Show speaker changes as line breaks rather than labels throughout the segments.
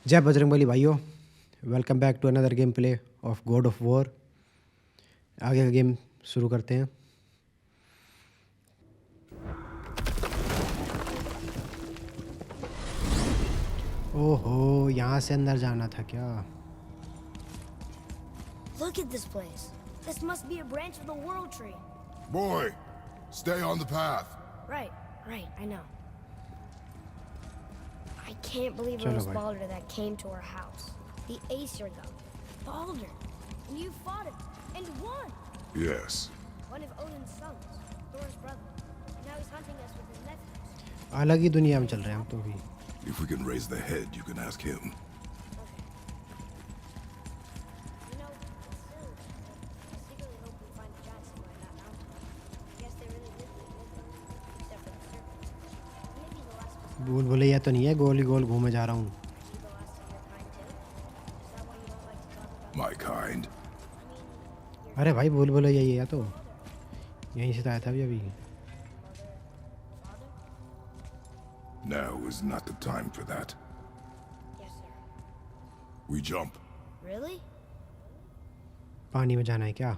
जय बजरंगबली भाइयों, welcome back to another game play of God of War. आगे का गेम शुरू करते हैं। ओहो, यहाँ से अंदर जाना था क्या?
Look at this place. This must be a branch of the World Tree.
Boy, stay on the path.
Right, I know. I can't believe it
Chalo
was
bhai.
Baldur that came to our house. The Aesir god. Baldur. And you fought him. And won!
Yes.
One of Odin's sons. Thor's brother. Now he's hunting us with his nephews.
अलग ही दुनिया में चल रहे हैं हम तो भी।
If we can raise the head, you can ask him.
You know, it's silly, but I secretly hope we find a giant somewhere in that mountain. I guess they really live there, except for the serpents. Maybe the last of us.
भूल भुलैया तो नहीं है, गोल ही गोल घूमे जा रहा हूँ।
Are you the last of your kind too? Is that why you don't like to talk about
My kind.
अरे भाई, भूल भुलैया ये है तो यहीं से तो आया था अभी।
father?
Now is not the time for that.
Yes, sir.
We jump.
Really?
पानी में जाना है क्या?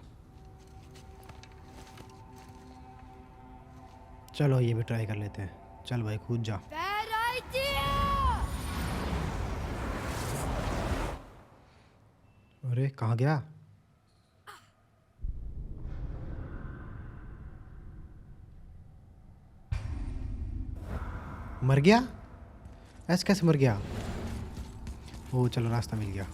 चलो ये भी ट्राई कर लेते हैं। चल भाई, कूद जा।
Bad idea!
अरे कहाँ गया? मर गया? ऐसे कैसे मर गया? ओ चलो, रास्ता मिल गया।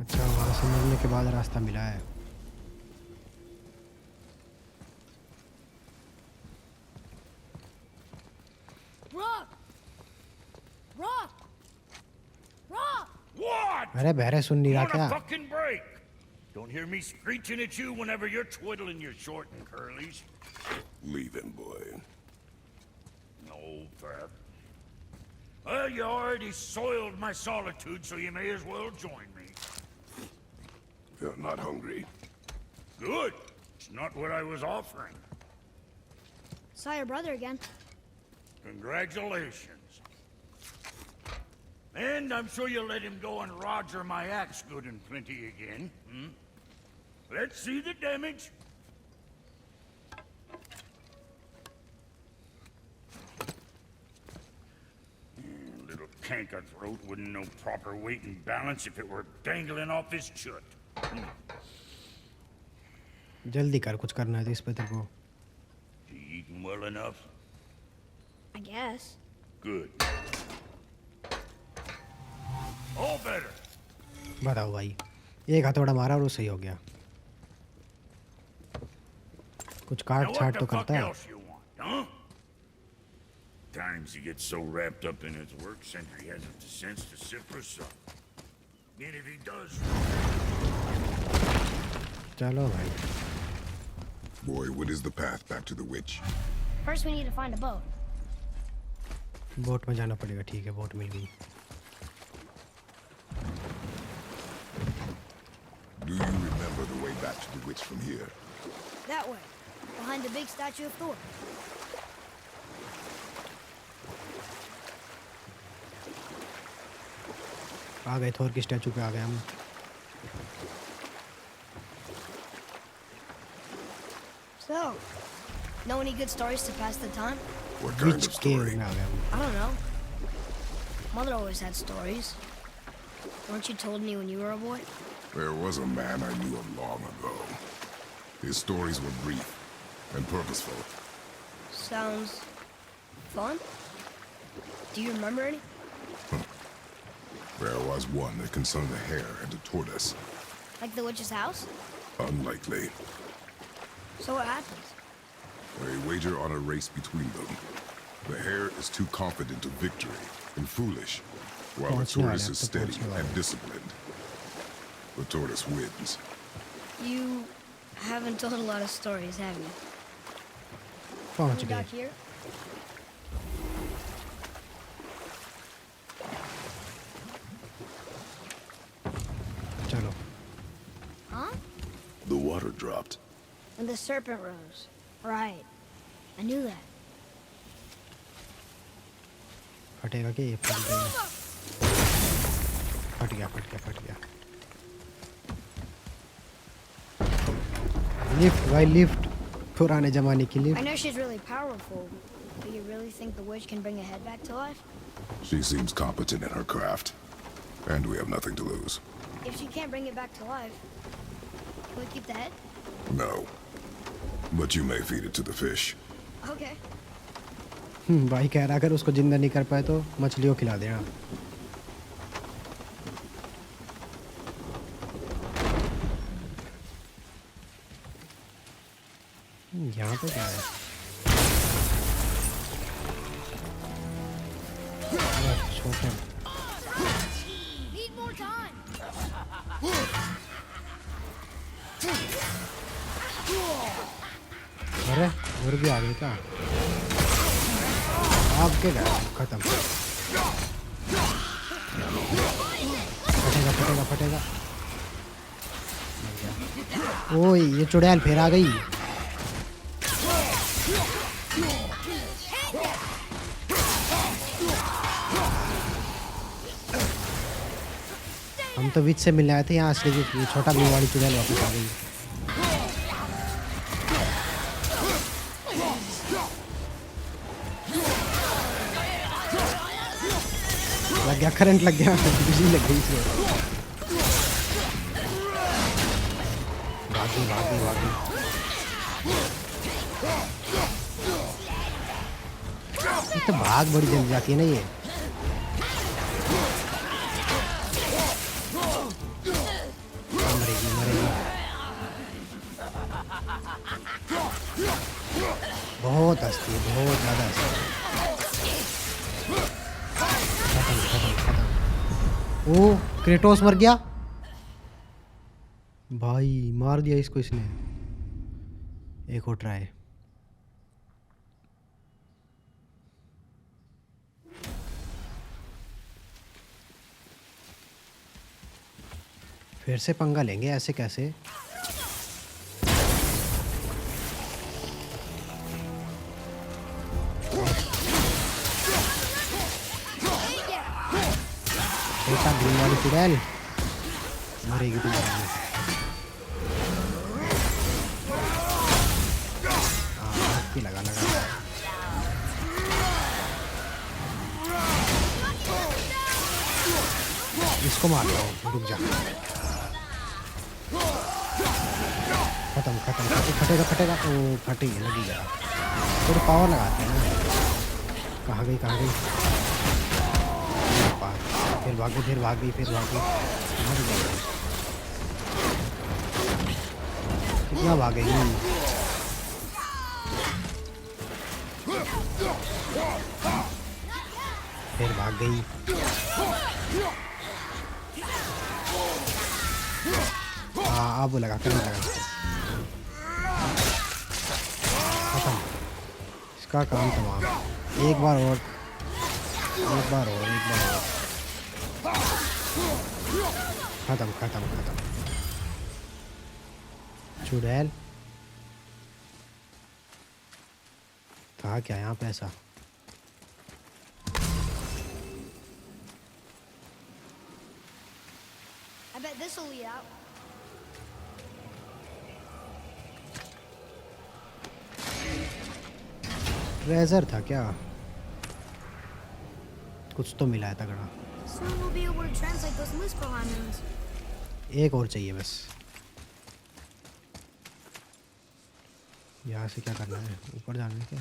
अच्छा, वहाँ से मरने के बाद रास्ता मिला है।
Rock! Rock! Rock!
What?
अरे बहरे सुन नहीं रहा
Want a
क्या?
fucking break? Don't hear me screeching at you whenever you're twiddling your short and curlies.
Leave him, boy.
No, Fab. Well, you already soiled my solitude, so you may as well join me.
You're not hungry.
Good. It's not what I was offering.
Saw your brother again.
Congratulations. And I'm sure you'll let him go and Roger my axe good and plenty again. Hmm? Let's see the damage. Little canker throat wouldn't know proper weight and balance if it were dangling off his chut.
जल्दी कर, कुछ करना है तो इस पे तेरे को।
You eating well enough?
I guess.
Good. All better.
बताओ भाई, एक हथौड़ा मारा और वो सही हो गया। कुछ
Now
काट
what
छाट
the
तो
fuck
करता है।
else you want, huh? Times he gets so wrapped up in his work, Sentry hasn't the sense to sit for supper. And if he does,
चलो भाई।
Boy, what is the path back to the witch?
First, we need to find a boat.
Boat में जाना पड़ेगा। ठीक है, boat मिल गई।
Do you remember the way back to the witch from here?
That way, behind the big statue of Thor.
आ गए, थोर की statue पे आ गए हम।
So, know any good stories to pass the time?
What kind
which
of
cave
story?
में आ गए हम।
I don't know. Mother always had stories. Weren't you told me when you were a boy?
There was a man I knew of long ago. His stories were brief and purposeful.
Sounds fun. Do you remember any?
There was one that concerned a hare and a tortoise.
Like the witch's house?
Unlikely.
So what happens?
They wager on a race between them. The hare is too confident of victory and foolish, while the
Pahunchne wale
tortoise
हैं,
is
अब तो
steady
पहुंचने वाले
and
हैं।
disciplined. The tortoise wins.
You haven't told a lot of stories, have you?
पहुंच
We
गए।
dock here?
चलो।
Huh?
The water dropped.
When the serpent rose. Right. I knew that.
फटेगा कि ये फट गया फट गया फट गया फट गया। लिफ्ट भाई लिफ्ट, पुराने जमाने की
I
lift.
know she's really powerful, but you really think the witch can bring a head back to life?
She seems competent in her craft, and we have nothing to lose.
If she can't bring it back to life, can we keep the head?
No. But you may feed it to the fish.
Okay.
भाई कह रहा अगर उसको जिंदा नहीं कर पाए तो मछलियों खिला देना। यहाँ पे क्या है? अरे छोटे
Need more time.
अरे और भी आ गए क्या? आप के गए खत्म। फटेगा फटेगा फटेगा। ओए ये चुड़ैल फिर आ गई। हम तो बीच से मिलने आए थे, यहाँ असली की छोटा भी वाली चुड़ैल वापस आ गई। लग गया करंट, लग गया बिजली लग गई इसमें। भागी भागी भागी। ये तो भाग बड़ी जल्दी जाती है ना ये। मरेगी मरेगी। बहुत हंसती है, बहुत ज़्यादा हंसती है। खत्म खत्म खत्म। ओ क्रेटोस मर गया भाई, मार दिया इसको इसने। एक और ट्राई। फिर से पंगा लेंगे, ऐसे कैसे? बेटा ग्रीन वाली चुड़ैल मरेगी तो मरेगी। हाँ लगा लगा। इसको मार रहा हूँ, रुक जा। खत्म खत्म फटेगा फटेगा। ओ फटेगी, लगी यार। थोड़ी पावर लगाते हैं ना। कहाँ गई कहाँ गई? फिर भागी फिर भागी फिर भागी। मर गई। कितना भागेगी? फिर भाग गई। हाँ अब लगा कर लगा। खत्म, इसका काम तमाम। एक बार और एक बार और एक बार और। खत्म खत्म खत्म। चुड़ैल था क्या यहाँ पे ऐसा?
I bet this will lead out.
Treasure था क्या? कुछ तो मिला है तगड़ा।
Soon we'll be able to translate those Muspelheim runes.
एक और चाहिए बस। यहाँ से क्या करना है? ऊपर जाना है क्या?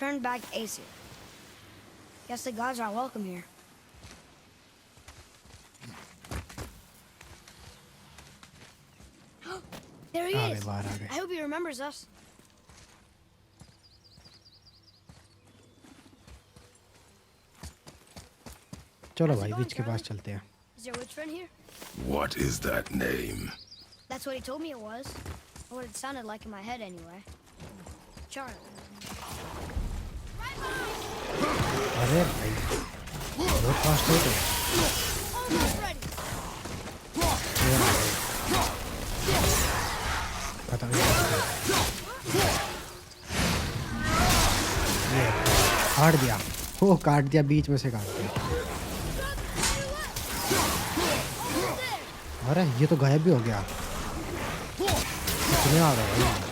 Turn back Aesir. Guess the gods are welcome here. There he
आ गए
is.
बाहर आ गए।
I hope he remembers us.
चलो भाई बीच के पास चलते हैं।
Is there a witch friend here?
What is that name?
That's what he told me it was. Or what it sounded like in my head anyway. Charlie.
अरे भाई बहुत fast हो तो।
Almost ready.
खत्म। ये काट दिया, वो काट दिया, बीच में से काट दिया। अरे ये तो गायब भी हो गया। कितने आ रहे हैं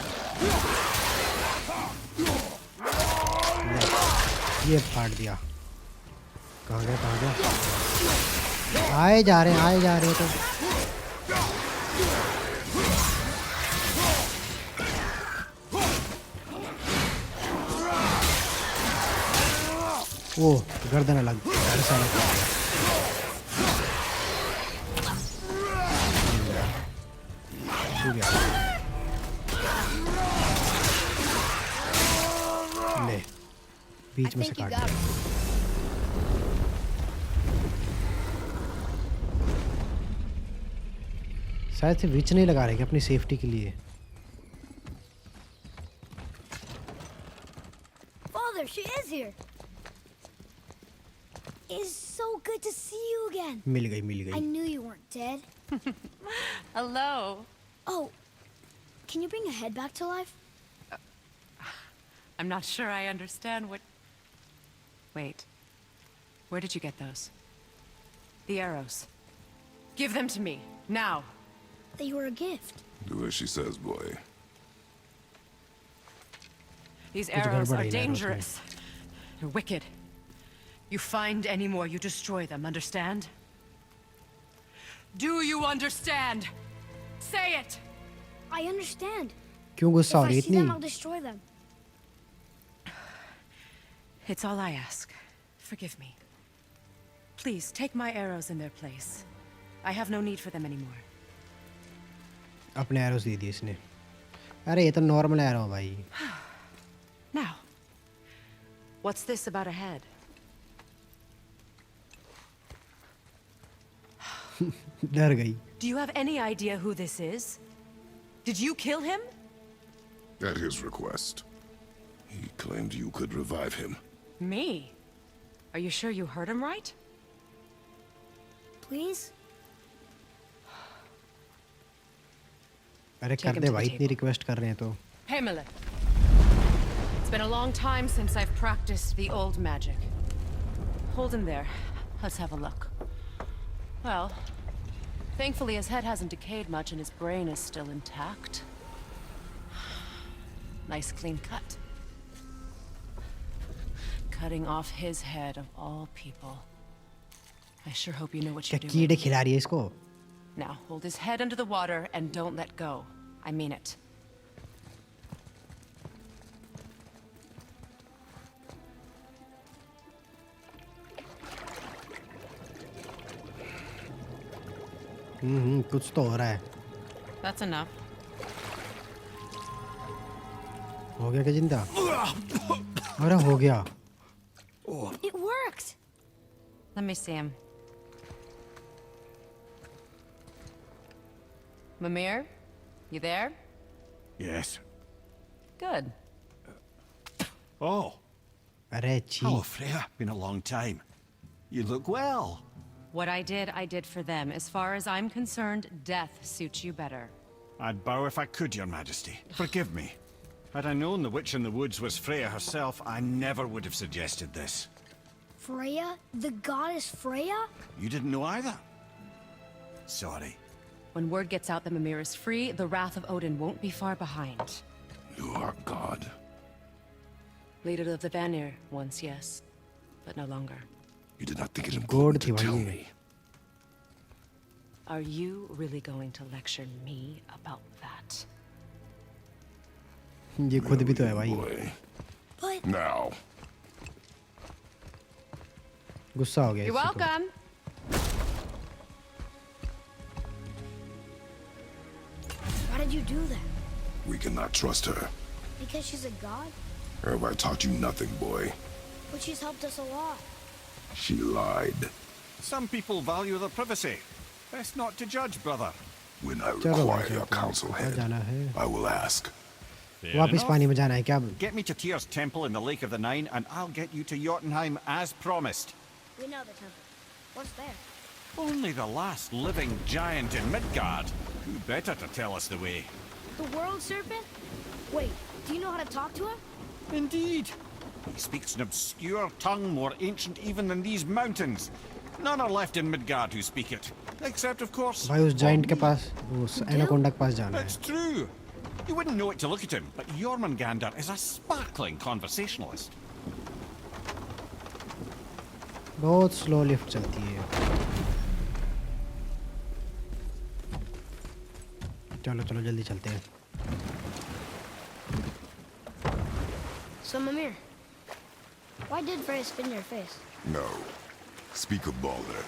ये फाड़ दिया। कहाँ गया कहाँ गया? आए जा रहे तो वो गर्दन अलग ले बीच में से काट दिया। शायद से विच नहीं लगा रहे अपनी सेफ्टी के लिए।
Father, she is here. It's so good to see you again.
Mill
I
गई।
knew you weren't dead.
Hello.
Oh, can you bring a head back to life?
I'm not sure I understand what... Wait. Where did you get those? The arrows. Give them to me, now.
They were a gift.
Do as she says, boy.
These
कुछ
arrows
गड़बड़
are
है इन arrows में।
dangerous. They're wicked. You find any more, you destroy them, understand? Do you understand? Say it!
I understand.
क्यों
If
गुस्सा हो
I
रही
see them,
इतनी?
I'll destroy them.
It's all I ask. Forgive me. Please, take my arrows in their place. I have no need for them anymore.
अपने arrows दे दिए इसने। अरे ये तो नॉर्मल एरो है भाई।
Now, what's this about a head?
डर गई।
Do you have any idea who this is? Did you kill him?
At his request. He claimed you could revive him.
Me? Are you sure you heard him right?
Please?
अरे
Take
कर
him
they
to the
भाई, इतनी
table.
Request कर रहे हैं तो।
Hey, Millet. It's been a long time since I've practiced the old magic. Hold him there. Let's have a look. Well, thankfully his head hasn't decayed much and his brain is still intact. Nice clean cut. Cutting off his head of all people. I sure hope you know what
क्या
you're
कीड़े
doing.
खिला रही है इसको?
Now, hold his head under the water and don't let go. I mean it.
कुछ तो हो रहा है।
That's enough.
हो गया क्या जिंदा? अरे हो गया।
It worked!
Let me see him. Mimir? You there?
Yes.
Good.
Oh,
अरे छी।
hello, Freya. Been a long time. You look well.
What I did for them. As far as I'm concerned, death suits you better.
I'd bow if I could, Your Majesty. Forgive me. Had I known the witch in the woods was Freya herself, I never would have suggested this.
Freya? The goddess Freya?
You didn't know either? Sorry.
When word gets out that Mimir is free, the wrath of Odin won't be far behind.
You are God.
Leader of the Vanir, once yes, but no longer.
You did not think it
God
important to
थी
tell
भाई ये।
me.
Are you really going to lecture me about that?
ये खुद भी तो है भाई।
Boy.
But
Now.
गुस्सा हो गया
You're
इससे तो।
welcome.
why did you do that?
We cannot trust her.
Because she's a god?
Have I taught you nothing, boy?
But she's helped us a lot.
She lied.
Some people value their privacy. Best not to judge, brother.
When I
चलो भाई
require your
चलो।
counsel
कहाँ
head,
जाना है?
I will ask.
वापस पानी में जाना है क्या?
Get me to Tyr's temple in the Lake of the Nine, and I'll get you to Jotunheim as promised.
We know the temple. What's there?
Only the last living giant in Midgard. Who better to tell us the way?
The world serpent? Wait, do you know how to talk to him?
Indeed. He speaks an obscure tongue more ancient even than these mountains. None are left in Midgard who speak it. Except, of course...
भाई उस giant के पास उस anaconda के पास जाना है.
It's true. You wouldn't know it to look at him, but Jormungandr is a sparkling conversationalist.
बहुत slow lift चलती है. चलो चलो जल्दी चलते हैं.
So, Mimir, why did Freya spin your face?
No. Speak of Baldur.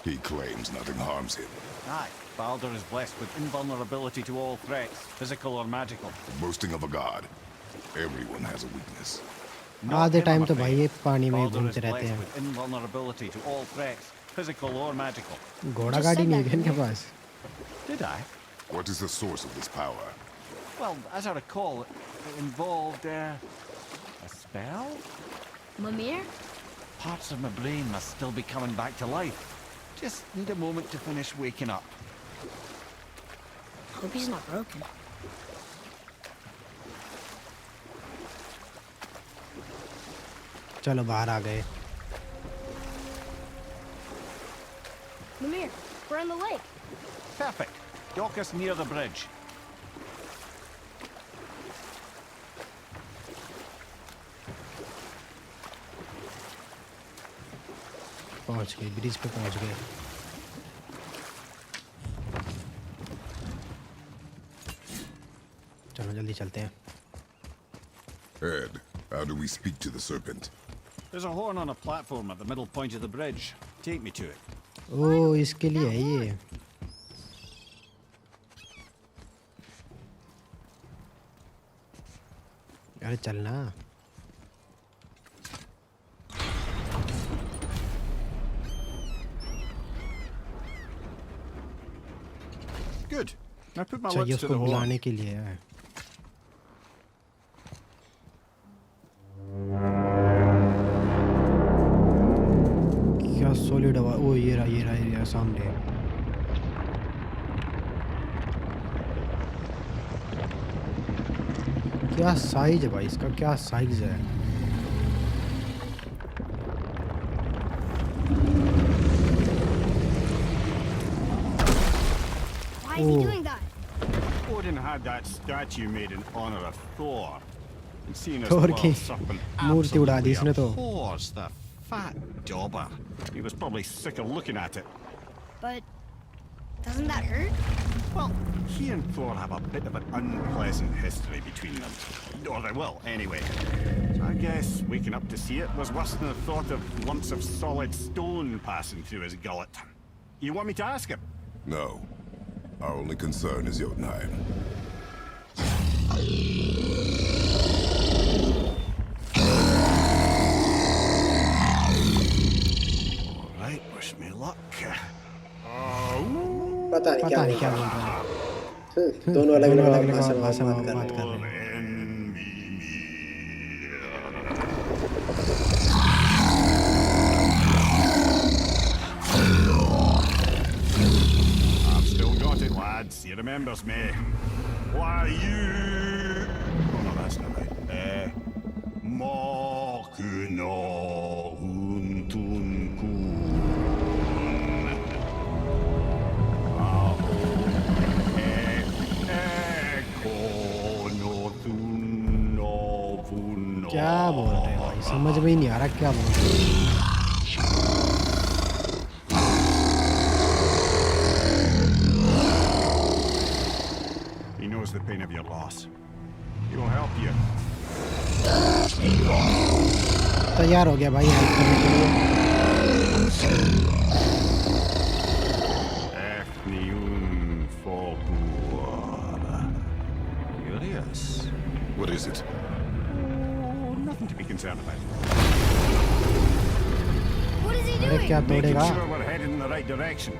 He claims nothing harms him.
Aye, Baldur is blessed with invulnerability to all threats, physical or magical.
Boasting of a god. Everyone has a weakness.
आधे time तो भाई ये पानी में ही
Baldur is
घूमते रहते
blessed
हैं.
with invulnerability to all threats, physical or magical.
घोड़ा गाड़ी नहीं है इनके पास.
Did I?
What is the source of this power?
Well, as I recall, it involved a spell?
Mimir?
Parts of my brain must still be coming back to life. Just need a moment to finish waking up.
Hope he's not broken.
चलो बाहर आ गए.
Mimir, we're on the lake.
Perfect. Dock us near the bridge.
पहुंच गए, bridge पे पहुंच गए. चलो जल्दी चलते हैं.
Ed, how do we speak to the serpent?
There's a horn on a platform at the middle point of the bridge. Take me to it.
ओ इसके लिए है ये. अरे चलना.
Good. Now put my
चाहिए
lips to
उसको
the horn.
बुलाने के लिए है. क्या सॉलिड हवा. ओ ये रहा सामने. क्या साइज है भाई इसका. क्या साइज है.
Why is he doing that?
Odin had that statue made in honor of Thor. And seeing as
Thor
the
की
world serpent
मूर्ति उड़ा दी इसने तो.
abhors the fat dauber. He was probably sick of looking at it.
But doesn't that hurt?
Well, he and Thor have a bit of an unpleasant history between them. Or they will, anyway. So I guess waking up to see it was worse than the thought of lumps of solid stone passing through his gullet. You want me to ask him?
No. Our only concern is Jotunheim.
All right, wish me luck.
पता नहीं
पता नहीं क्या
क्या
बोल रहा है.
दोनों अलग
दोनों
अलग
अलग
भाषा में
भाषा में
बात कर
बात
रहे
कर
हैं.
रहे हैं.
I've still got it, lads. He remembers me. Why you? Oh no, that's not right. Mokuno Huntunkun.
क्या बोल रहे हो भाई. समझ में ही नहीं आ रहा क्या बोल रहे हो.
He knows the pain of your loss. He will help you.
तैयार हो गया भाई हेल्प करने के लिए.
Efniun Folkur. Curious.
What is it?
Oh, nothing to be concerned about.
What is he
अरे
doing?
क्या
Making
तोड़ेगा.
sure we're headed in the right direction.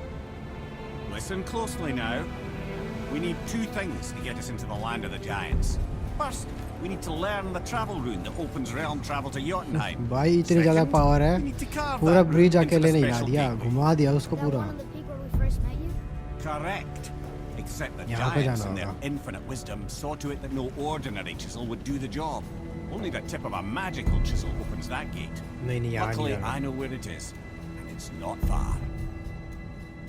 Listen closely now. We need two things to get us into the land of the giants. First, we need to learn the travel rune that opens realm travel to Jotunheim.
भाई इतनी ज़्यादा
Second,
power है.
we need to carve
पूरा
that
bridge
rune into
अकेले
the
नहीं ला
special
दिया.
gateway.
घुमा दिया उसको
That
पूरा.
one of the people we first met you?
Correct. it the
यहाँ पे
giants
जाना
in their
होगा।
infinite wisdom saw to it that no ordinary chisel would do the job. Only the tip of a magical chisel opens that gate.
नहीं नहीं यहाँ नहीं
Luckily,
जाना।
I know where it is, and it's not far.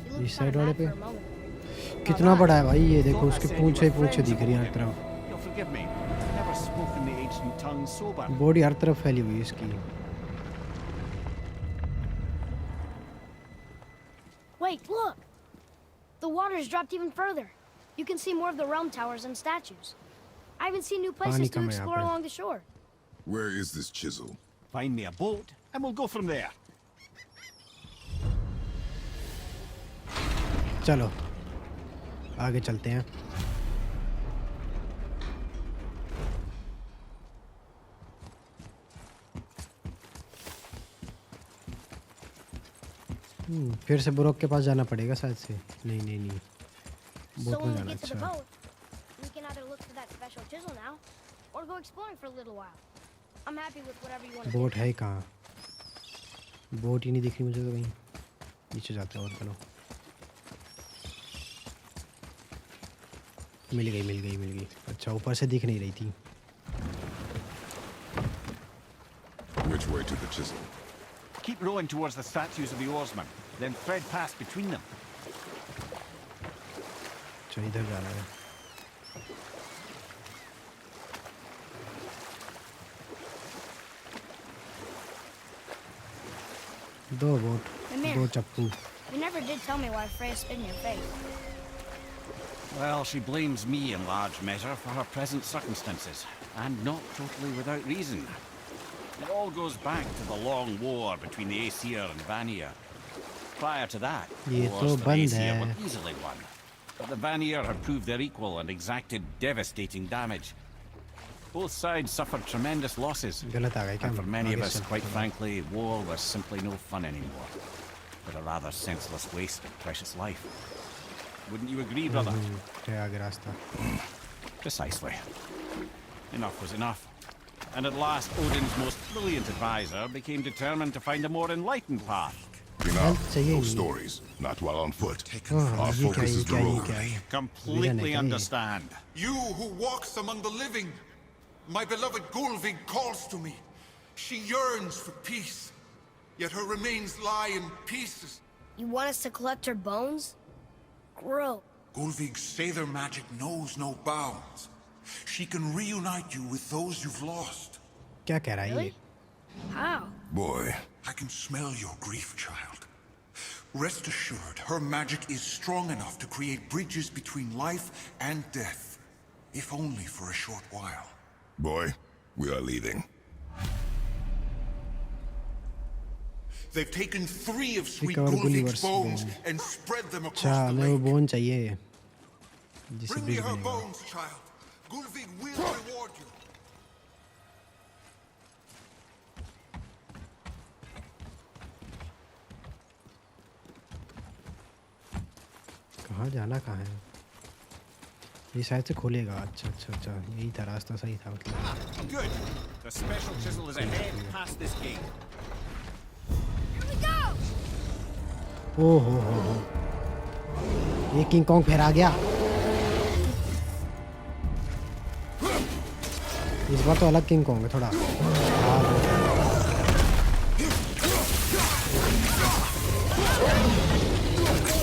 You looked
इस side
kinda
वाले
mad
पे
for a moment.
कितना बड़ा है भाई ये देखो
Thought I
उसके
said you were
पूंछे
friends
दिख रही हैं हर
before,
तरफ
Isabel. You'll forgive me. I've never spoken the ancient tongue sober.
Body हर तरफ फैली हुई है इसकी
Wait, look! The water's dropped even further. You can see more of the realm towers and statues. I even see new places
पानी
to
कम है यहाँ
explore
पे।
along the shore.
Where is this chisel?
Find me a boat, and we'll go from there.
चलो आगे चलते हैं फिर से बुरोक के पास जाना पड़ेगा शायद से नहीं नहीं नहीं
So
बोट में
when we
जाना
get to the
अच्छा
boat, we can either look for that special chisel now, or go exploring for a little while. I'm happy with whatever you want to do.
Boat है कहाँ boat ही नहीं दिख रही मुझे तो कहीं नीचे जाते हैं और चलो मिल गई अच्छा ऊपर से दिख नहीं रही थी
Which way to the chisel?
Keep rowing towards the statues of the oarsmen, then thread past between them.
अच्छा इधर जाना है दो बोट
Mimir,
दो चप्पू
you never did tell me why Freya spit in your face.
Well, she blames me in large measure for her present circumstances, and not totally without reason. It all goes back to the long war between the Aesir and Vanir. Prior to that,
ये
wars
तो
for the
बंद
Aesir
है।
were easily won. But the Vanir had proved their equal and exacted devastating damage. Both sides suffered tremendous losses.
गलत आ गए क्या
And for
हम?
many of
आगे
us,
चलते
quite
हैं।
frankly, war was simply no fun anymore. But a rather senseless waste of precious life. Wouldn't you agree, brother?
है आगे रास्ता
Precisely. Enough was enough. And at last, Odin's most brilliant advisor became determined to find a more enlightened path.
Enough.
चाहिए
No
नहीं।
stories. Not while on foot.
हाँ,
Our
ये क्या
focus
ये
is the
क्या ये
road.
क्या है
Completely
Villain,
understand.
You who walks among the living, my beloved Gulvig calls to me. She yearns for peace, yet her remains lie in pieces.
You want us to collect her bones? Grow.
Gulvig's Sather magic knows no bounds. She can reunite you with those you've lost.
क्या कह रहा है ये
Really? How?
Boy,
I can smell your grief, child. Rest assured, her magic is strong enough to create bridges between life and death, if only for a short while.
boy, we are leaving.
They've taken 3 of Sweet
Recover
Gulvig's
Gulliver's
bones
bone.
and spread them
अच्छा
across the
हमें वो
lake.
Bone चाहिए जिसे
Bring me
bridge
her
बनेगा
bones, child. Gulvig will reward you.
कहाँ जाना कहाँ है ये शायद से खोलेगा अच्छा अच्छा अच्छा यही था रास्ता सही था मतलब
Good. The special chisel is ahead past this gate.
Here we go!
ओ हो ये किंग कॉन्ग फिर आ गया इस बार तो अलग किंग कॉन्ग है थोड़ा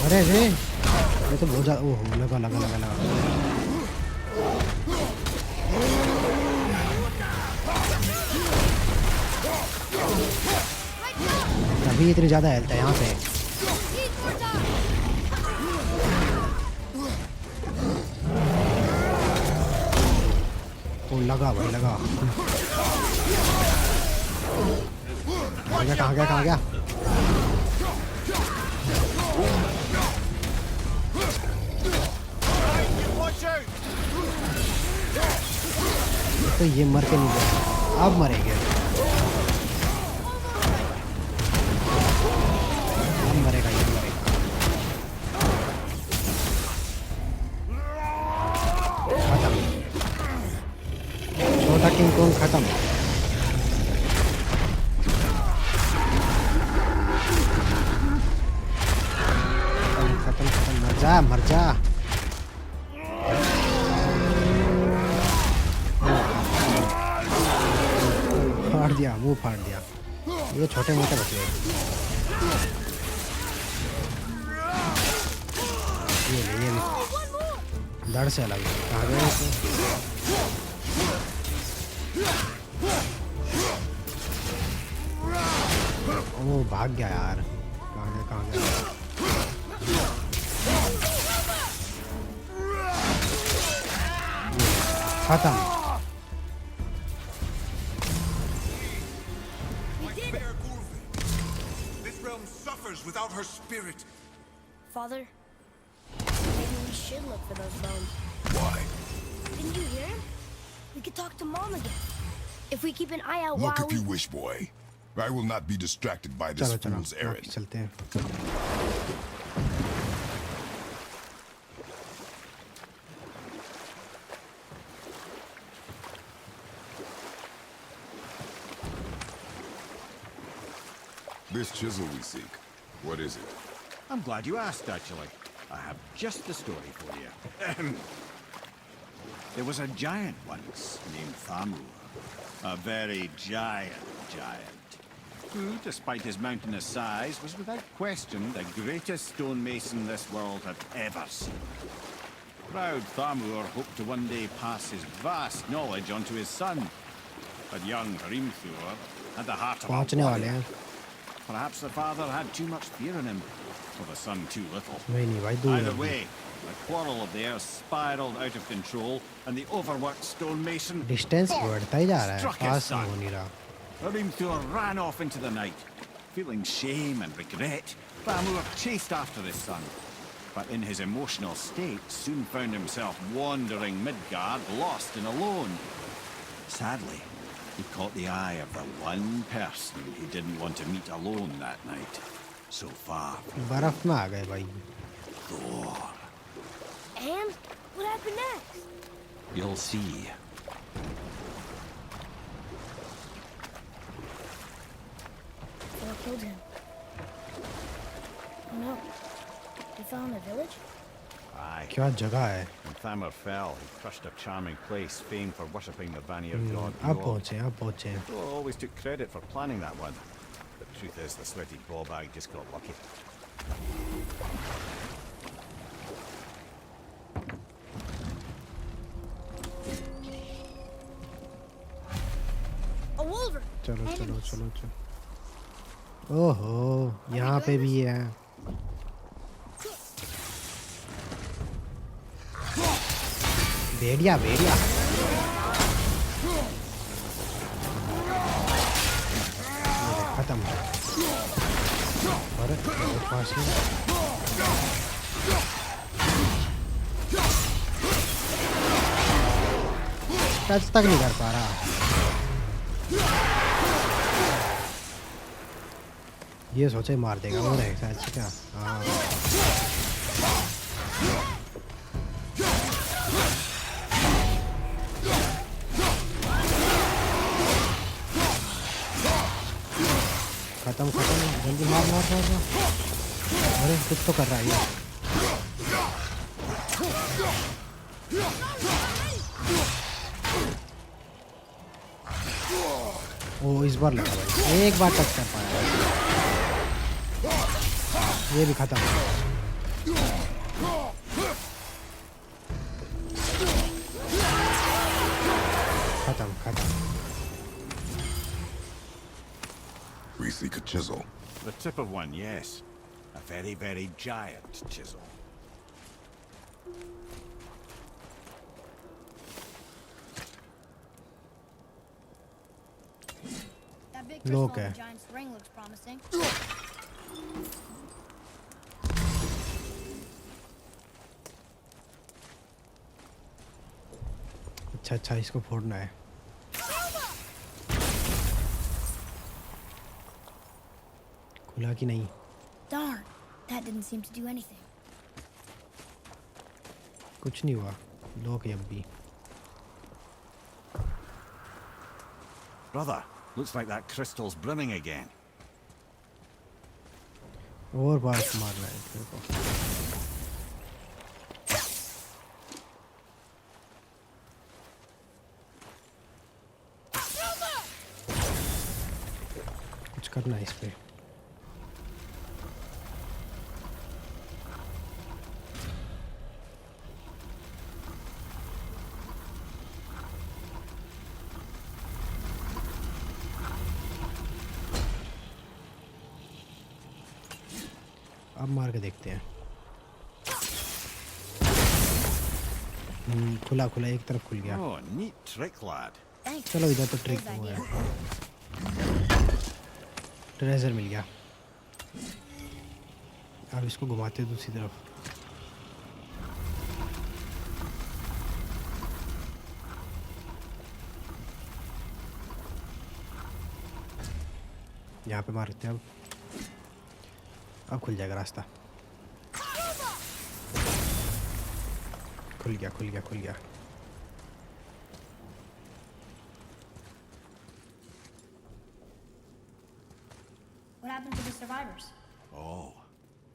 अरे रे ये तो बहुत ज़्यादा ओहो लगा लगा लगा लगा अभी इतनी ज़्यादा हेल्थ है यहाँ पे
Need more time!
ओ लगा भाई लगा कहाँ गया कहाँ गया
Watch out!
तो ये मर के नहीं गया अब मरेंगे अब मरेगा ये मरेगा खत्म छोटा किंग कॉन्ग खत्म खत्म खत्म खत्म मर जा दिया, मुंह फाड़ दिया। ये छोटे मोटे बच्चे ये भी दड़ से अलग कहाँ गए इसको? वो भाग गया यार, कहाँ गया खत्म।
Fair Gulfin, this realm suffers without her spirit.
Father, maybe we should look for those bones.
Why?
Didn't you hear him? We could talk to Mom again. If we keep an eye out
Look
while
if you wish, boy. I will not be distracted by this
चलो चलो
fool's errand.
चलते हैं।
This chisel we seek, what is it?
I'm glad you asked, actually. I have just the story for you. There was a giant once named Thamur. A very giant. Who, despite his mountainous size, was without question the greatest stonemason this world had ever seen. Proud Thamur hoped to one day pass his vast knowledge onto his son. But young Hrimthur had the heart of a
पहुंचने वाले
warrior.
हैं।
Perhaps the father had too much fear in him, or the son too little.
नहीं भाई दूर
Either
है।
way, the quarrel of theirs spiraled out of control, and the overworked stonemason
distance बढ़ता ही जा रहा है,
struck his
पास
son.
हो नहीं रहा।
Hrimthur ran off into the night. Feeling shame and regret, Thamur chased after his son. But in his emotional state, soon found himself wandering Midgard, lost and alone. Sadly, he caught the eye of the one person he didn't want to meet alone that night. So far,
बर्फ में आ गए भाई।
Thor.
And what happened next?
You'll see.
Thor killed him. Oh no. We found a village?
Aye.
क्या जगह है?
When Thamur fell, he crushed a charming place famed for worshipping the Vanir god.
अब
Njord.
पहुंचे।
Thor always took credit for planning that one. The truth is, the sweaty ballbag just got lucky.
A wolver!
चलो चलो
Enemies.
चलो चलो। ओहो, यहाँ पे भी है। भेड़िया भेड़िया। खत्म। अरे बहुत फास्ट है। टच तक नहीं कर पा रहा। ये सोचे मार देगा वो रहेगा शायद क्या? हाँ। खत्म जल्दी मार। अरे कुछ तो कर रहा है ये। ओ इस बार लगा भाई, एक बार टच कर पाया। ये भी खत्म। खत्म।
We seek a chisel.
The tip of one, yes. A very, very giant chisel.
That big crystal on
Okay.
the giant's ring looks promising.
अच्छा इसको फोड़ना है। खुला कि नहीं?
Darn, that didn't seem to do anything.
कुछ नहीं हुआ। लोग अब भी।
Brother, looks like that crystal's brimming again.
और बार मारना है तेरे को। करना है इस पे। अब मार के देखते हैं। खुला खुला एक तरफ खुल गया।
Oh, neat trick, lad.
Thanks.
चलो इधर तो ट्रिक
Good
हुआ
idea.
है। ट्रेजर मिल गया। अब इसको घुमाते हैं दूसरी तरफ। यहाँ पे मारते हैं अब खुल जाएगा रास्ता। खुल गया खुल गया खुल गया।
What happened to the survivors?
Oh,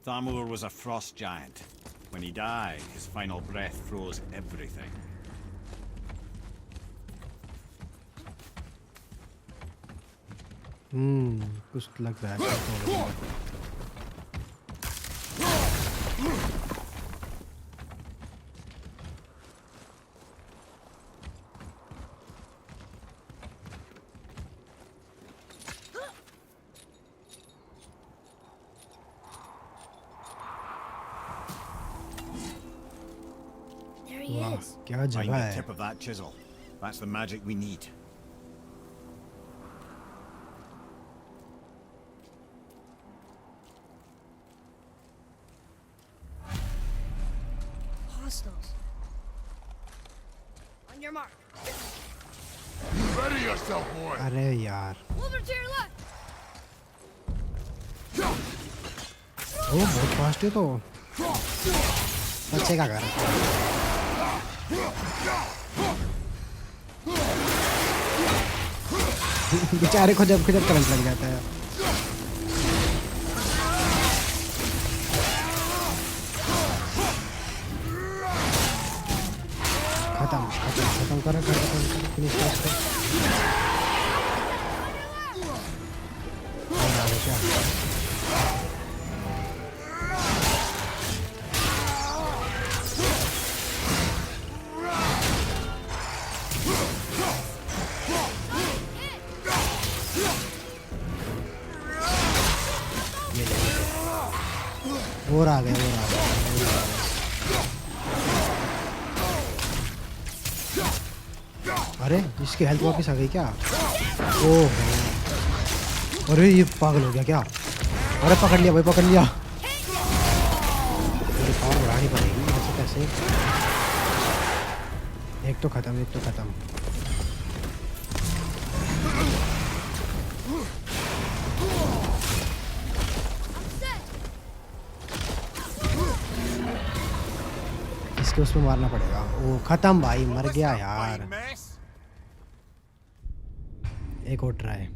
Thamur was a frost giant. When he died, his final breath froze everything.
कुछ लग रहा है।
There he
वाह
is.
क्या
Find
जगह
the
है।
tip of that chisel. That's the magic we need.
Hostiles. On your mark.
Ready yourself, boy.
अरे यार
Over to your left.
ओ बहुत फास्ट है तो। बच्चे का घर। बेचारे को जब करंट लग जाता है। खत्म खत्म खत्म कर फिनिश कर इसको। और आगे क्या? ये ले, ये ले। और आ गए और आ गए। अरे इसकी हेल्थ वापस आ गई क्या? ओह अरे ये पागल हो गया क्या? अरे पकड़ लिया भाई पकड़ लिया। मुझे पावर बढ़ानी पड़ेगी ऐसे कैसे? एक तो खत्म एक तो खत्म। इसके उसमें मारना पड़ेगा। ओ खत्म भाई मर गया यार।
Fine mess.
एक और ट्राई।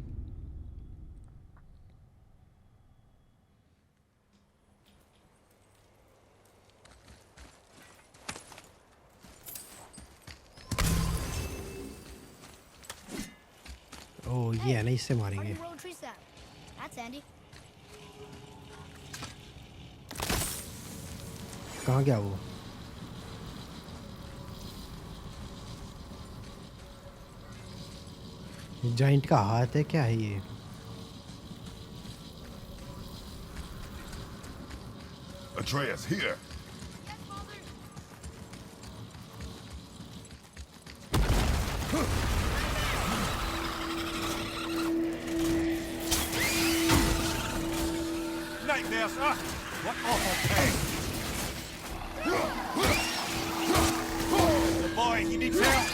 ओ ये है ना इससे मारेंगे।
Hardened road tree sap. That's handy.
कहाँ गया वो? जाइंट का हाथ है क्या है ये?
Atreus, here.
Nightmares, ah! What awful pain! The boy, he needs help!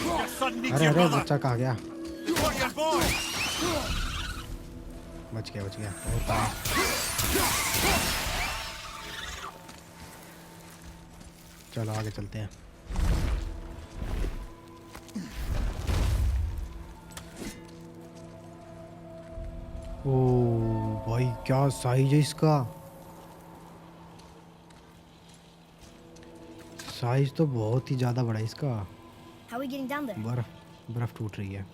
Your son needs
अरे
your
अरे
brother!
बच्चा कहाँ गया?
For your boy!
बच गया बच गया। और कहाँ? चलो आगे चलते हैं। ओ भाई क्या साइज है इसका? साइज तो बहुत ही ज़्यादा बड़ा है इसका।
How are we getting down there?
बर्फ टूट रही है।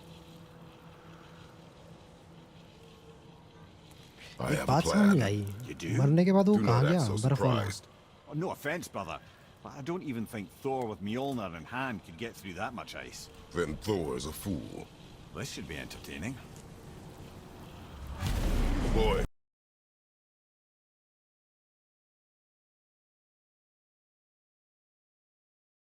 I
एक
have a
बात समझ नहीं
plan.
I
You do?
मरने के बाद वो
Do
कहाँ
not
गया
act so
बर्फ वाला
surprised.
Oh, no offense, brother, but I don't even think Thor with Mjolnir in hand could get through that much ice.
Then Thor is a fool.
This should be entertaining.